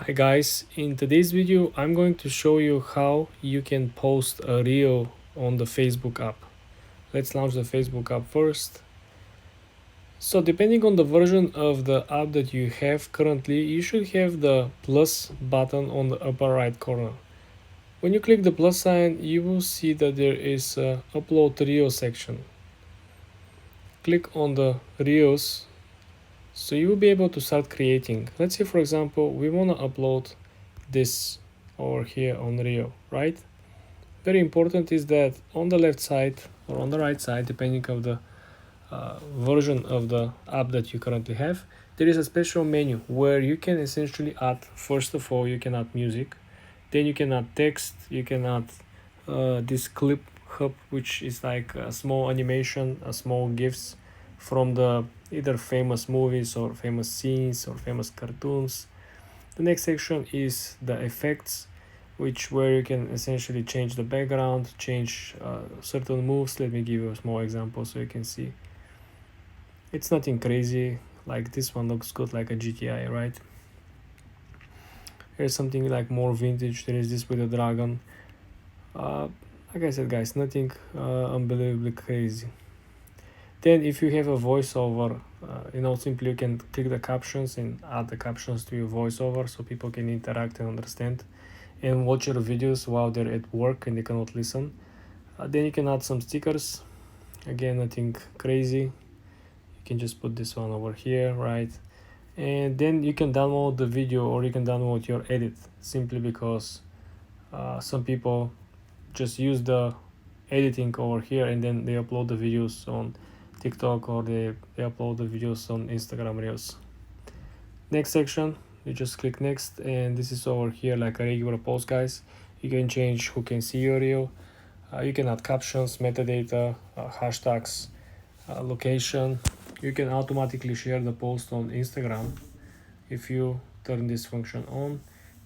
Hi guys, in today's video I'm going to show you how you can post a reel on the Facebook app. Let's launch the Facebook app first. So depending on the version of the app that you have currently, you should have the plus button on the upper right corner. When you click the plus sign, you will see that there is a upload reel section. Click on the reels so you will be able to start creating. Let's say for example we want to upload this over here on reel, right? Very important is that on the left side or on the right side, depending of the version of the app that you currently have, there is a special menu where you can essentially add, first of all, you can add music, then you can add text, you can add this clip hub, which is like a small animation, a small gifs from the either famous movies or famous scenes or famous cartoons. The next section is the effects, which where you can essentially change the background, change certain moves. Let me give you a small example so you can see. It's nothing crazy, like this one looks good like a GTI, right? Here's something like more vintage. There is this with a dragon. Like I said guys, nothing unbelievably crazy. Then if you have a voiceover, simply you can click the captions and add the captions to your voiceover so people can interact and understand and watch your videos while they're at work and they cannot listen. Then you can add some stickers. Again, nothing crazy. You can just put this one over here, right? And then you can download the video or you can download your edit, simply because some people just use the editing over here and then they upload the videos on TikTok or they upload the videos on Instagram Reels. Next section, you just click next, and this is over here like a regular post, guys. You can change who can see your reel. You can add captions, metadata, hashtags, location. You can automatically share the post on Instagram if you turn this function on.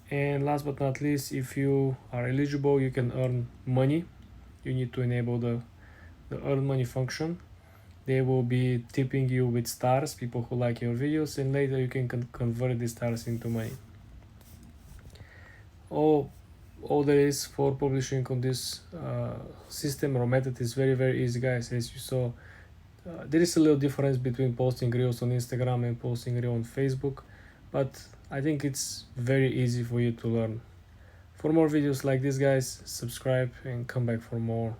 And last but not least, if you are eligible, you can earn money. You need to enable the earn money function. They will be tipping you with stars, people who like your videos, and later you can convert these stars into money. All there is for publishing on this system or method is very easy, guys. As you saw, there is a little difference between posting reels on Instagram and posting reel on Facebook, but I think it's very easy for you to learn. For more videos like this, guys, subscribe and come back for more.